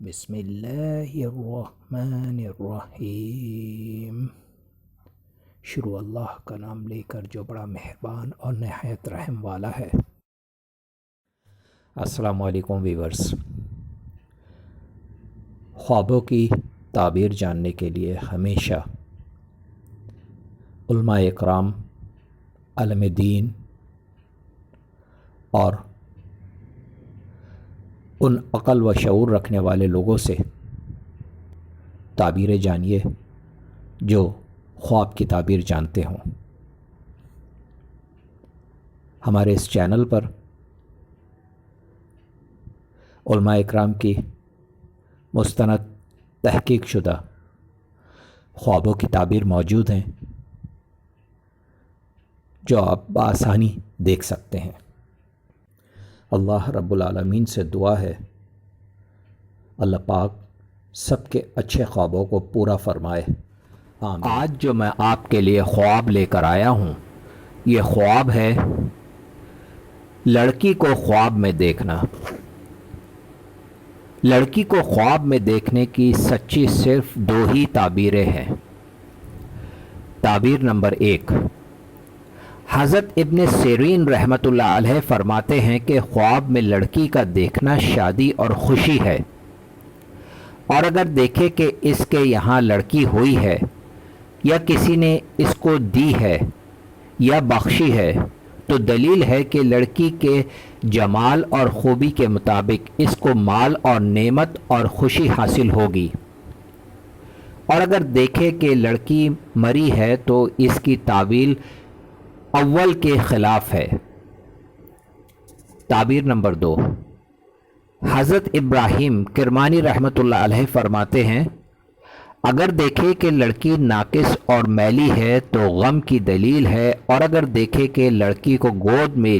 بسم اللہ الرحمن الرحیم۔ شروع اللہ کا نام لے کر جو بڑا مہربان اور نہایت رحم والا ہے۔ السلام علیکم ویورز۔ خوابوں کی تعبیر جاننے کے لیے ہمیشہ علماء اکرام، عالم دین اور ان عقل و شعور رکھنے والے لوگوں سے تعبیریں جانیے جو خواب کی تعبیر جانتے ہوں۔ ہمارے اس چینل پر علماء اکرام کی مستند تحقیق شدہ خوابوں کی تعبیر موجود ہیں جو آپ بآسانی دیکھ سکتے ہیں۔ اللہ رب العالمین سے دعا ہے اللہ پاک سب کے اچھے خوابوں کو پورا فرمائے، آمین۔ آج جو میں آپ کے لیے خواب لے کر آیا ہوں، یہ خواب ہے لڑکی کو خواب میں دیکھنا۔ لڑکی کو خواب میں دیکھنے کی سچی صرف دو ہی تعبیریں ہیں۔ تعبیر نمبر 1، حضرت ابن سیرین رحمۃ اللہ علیہ فرماتے ہیں کہ خواب میں لڑکی کا دیکھنا شادی اور خوشی ہے، اور اگر دیکھے کہ اس کے یہاں لڑکی ہوئی ہے یا کسی نے اس کو دی ہے یا بخشی ہے تو دلیل ہے کہ لڑکی کے جمال اور خوبی کے مطابق اس کو مال اور نعمت اور خوشی حاصل ہوگی، اور اگر دیکھے کہ لڑکی مری ہے تو اس کی تعویل اول کے خلاف ہے۔ تعبیر نمبر 2، حضرت ابراہیم کرمانی رحمۃ اللہ علیہ فرماتے ہیں اگر دیکھے کہ لڑکی ناقص اور میلی ہے تو غم کی دلیل ہے، اور اگر دیکھے کہ لڑکی کو گود میں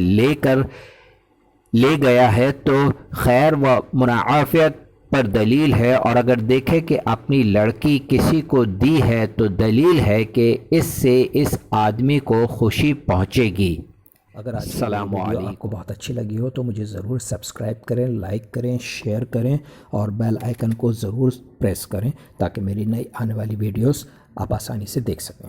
لے گیا ہے تو خیر و منعافیت پر دلیل ہے، اور اگر دیکھے کہ اپنی لڑکی کسی کو دی ہے تو دلیل ہے کہ اس سے اس آدمی کو خوشی پہنچے گی۔ اگر آج کی ویڈیو آپ کو بہت اچھی لگی ہو تو مجھے ضرور سبسکرائب کریں، لائک کریں، شیئر کریں اور بیل آئیکن کو ضرور پریس کریں تاکہ میری نئی آنے والی ویڈیوز آپ آسانی سے دیکھ سکیں۔